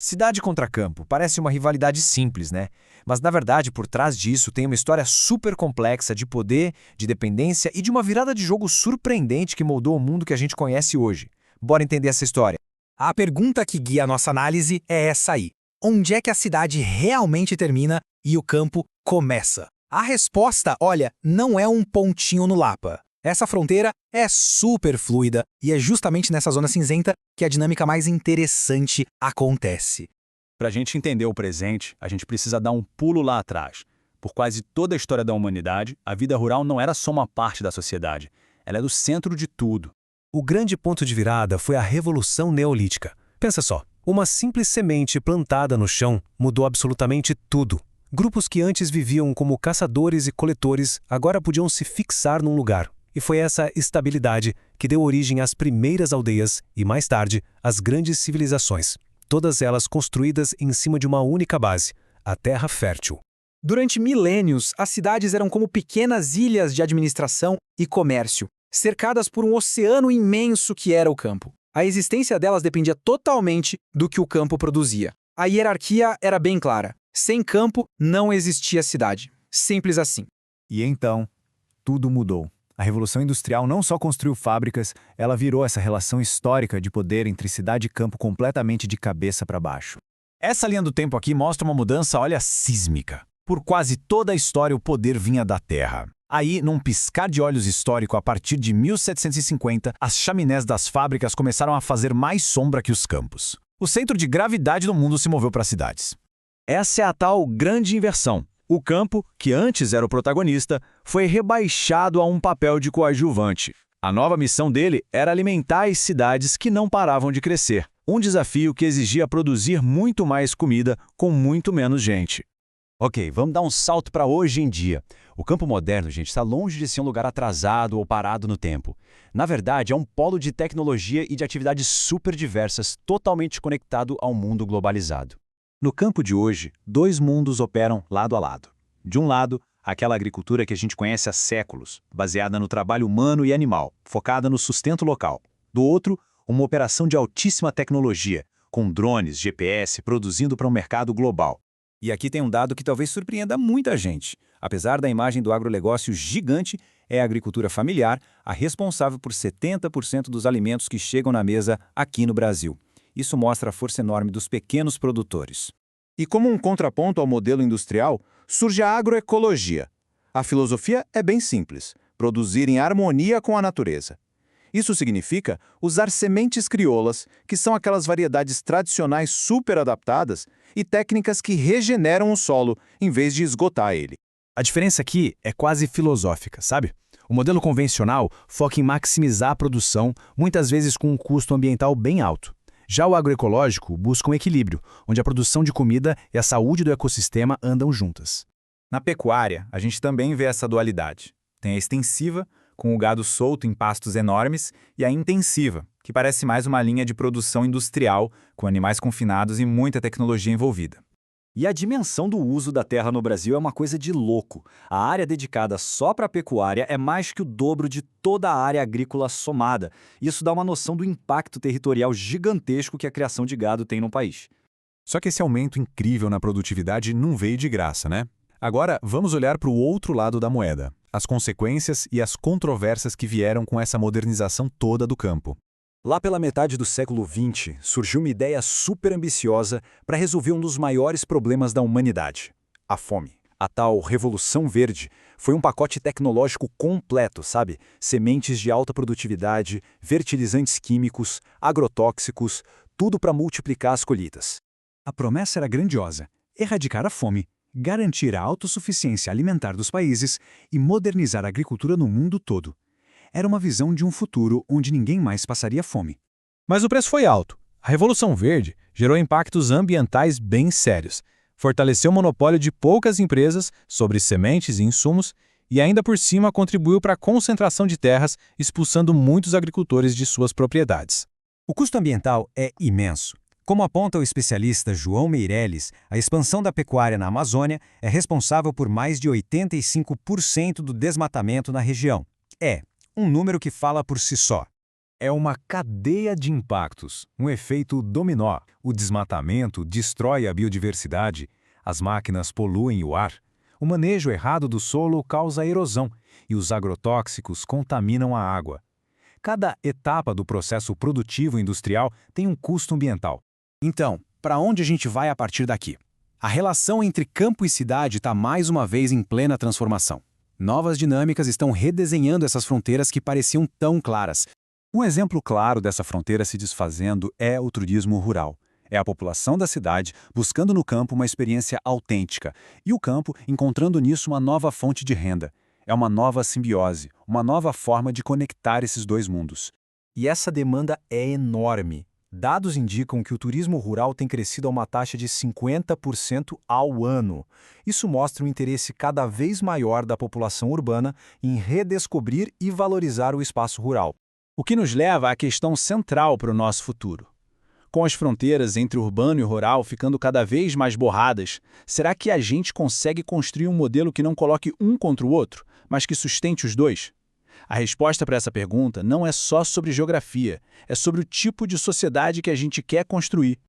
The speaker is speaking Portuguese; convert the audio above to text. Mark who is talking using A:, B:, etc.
A: Cidade contra campo parece uma rivalidade simples, né? Mas na verdade, por trás disso tem uma história super complexa de poder, de dependência e de uma virada de jogo surpreendente que moldou o mundo que a gente conhece hoje. Bora entender essa história.
B: A pergunta que guia a nossa análise é essa aí. Onde é que a cidade realmente termina e o campo começa? A resposta, olha, não é um pontinho no Lapa. Essa fronteira é super fluida e é justamente nessa zona cinzenta que a dinâmica mais interessante acontece.
C: Para a gente entender o presente, a gente precisa dar um pulo lá atrás. Por quase toda a história da humanidade, a vida rural não era só uma parte da sociedade. Ela é do centro de tudo.
D: O grande ponto de virada foi a Revolução Neolítica. Pensa só, uma simples semente plantada no chão mudou absolutamente tudo. Grupos que antes viviam como caçadores e coletores agora podiam se fixar num lugar. E foi essa estabilidade que deu origem às primeiras aldeias e, mais tarde, às grandes civilizações, todas elas construídas em cima de uma única base, a terra fértil.
B: Durante milênios, as cidades eram como pequenas ilhas de administração e comércio, cercadas por um oceano imenso que era o campo. A existência delas dependia totalmente do que o campo produzia. A hierarquia era bem clara. Sem campo, não existia cidade. Simples assim.
E: E então, tudo mudou. A Revolução Industrial não só construiu fábricas, ela virou essa relação histórica de poder entre cidade e campo completamente de cabeça para baixo. Essa linha do tempo aqui mostra uma mudança, olha, sísmica. Por quase toda a história o poder vinha da terra. Aí, num piscar de olhos histórico, a partir de 1750, as chaminés das fábricas começaram a fazer mais sombra que os campos. O centro de gravidade do mundo se moveu para as cidades.
C: Essa é a tal grande inversão. O campo, que antes era o protagonista, foi rebaixado a um papel de coadjuvante. A nova missão dele era alimentar as cidades que não paravam de crescer. Um desafio que exigia produzir muito mais comida com muito menos gente.
F: Ok, vamos dar um salto para hoje em dia. O campo moderno, gente, está longe de ser um lugar atrasado ou parado no tempo. Na verdade, é um polo de tecnologia e de atividades super diversas, totalmente conectado ao mundo globalizado. No campo de hoje, dois mundos operam lado a lado. De um lado, aquela agricultura que a gente conhece há séculos, baseada no trabalho humano e animal, focada no sustento local. Do outro, uma operação de altíssima tecnologia, com drones, GPS, produzindo para um mercado global.
G: E aqui tem um dado que talvez surpreenda muita gente. Apesar da imagem do agronegócio gigante, é a agricultura familiar a responsável por 70% dos alimentos que chegam na mesa aqui no Brasil. Isso mostra a força enorme dos pequenos produtores.
H: E como um contraponto ao modelo industrial, surge a agroecologia. A filosofia é bem simples: produzir em harmonia com a natureza. Isso significa usar sementes crioulas, que são aquelas variedades tradicionais super adaptadas, e técnicas que regeneram o solo, em vez de esgotar ele.
D: A diferença aqui é quase filosófica, sabe? O modelo convencional foca em maximizar a produção, muitas vezes com um custo ambiental bem alto. Já o agroecológico busca um equilíbrio, onde a produção de comida e a saúde do ecossistema andam juntas.
G: Na pecuária, a gente também vê essa dualidade. Tem a extensiva, com o gado solto em pastos enormes, e a intensiva, que parece mais uma linha de produção industrial, com animais confinados e muita tecnologia envolvida.
F: E a dimensão do uso da terra no Brasil é uma coisa de louco. A área dedicada só para a pecuária é mais que o dobro de toda a área agrícola somada. Isso dá uma noção do impacto territorial gigantesco que a criação de gado tem no país.
E: Só que esse aumento incrível na produtividade não veio de graça, né? Agora, vamos olhar para o outro lado da moeda, as consequências e as controvérsias que vieram com essa modernização toda do campo.
F: Lá pela metade do século XX, surgiu uma ideia super ambiciosa para resolver um dos maiores problemas da humanidade: a fome. A tal Revolução Verde foi um pacote tecnológico completo, sabe? Sementes de alta produtividade, fertilizantes químicos, agrotóxicos, tudo para multiplicar as colheitas.
I: A promessa era grandiosa: erradicar a fome, garantir a autossuficiência alimentar dos países e modernizar a agricultura no mundo todo. Era uma visão de um futuro onde ninguém mais passaria fome.
D: Mas o preço foi alto. A Revolução Verde gerou impactos ambientais bem sérios. Fortaleceu o monopólio de poucas empresas sobre sementes e insumos e ainda por cima contribuiu para a concentração de terras, expulsando muitos agricultores de suas propriedades.
I: O custo ambiental é imenso. Como aponta o especialista João Meirelles, a expansão da pecuária na Amazônia é responsável por mais de 85% do desmatamento na região. É um número que fala por si só.
E: É uma cadeia de impactos, um efeito dominó. O desmatamento destrói a biodiversidade, as máquinas poluem o ar, o manejo errado do solo causa erosão e os agrotóxicos contaminam a água. Cada etapa do processo produtivo industrial tem um custo ambiental.
B: Então, para onde a gente vai a partir daqui? A relação entre campo e cidade está mais uma vez em plena transformação. Novas dinâmicas estão redesenhando essas fronteiras que pareciam tão claras.
G: Um exemplo claro dessa fronteira se desfazendo é o turismo rural. É a população da cidade buscando no campo uma experiência autêntica e o campo encontrando nisso uma nova fonte de renda. É uma nova simbiose, uma nova forma de conectar esses dois mundos.
B: E essa demanda é enorme. Dados indicam que o turismo rural tem crescido a uma taxa de 50% ao ano. Isso mostra um interesse cada vez maior da população urbana em redescobrir e valorizar o espaço rural.
C: O que nos leva à questão central para o nosso futuro. Com as fronteiras entre urbano e rural ficando cada vez mais borradas, será que a gente consegue construir um modelo que não coloque um contra o outro, mas que sustente os dois? A resposta para essa pergunta não é só sobre geografia, é sobre o tipo de sociedade que a gente quer construir.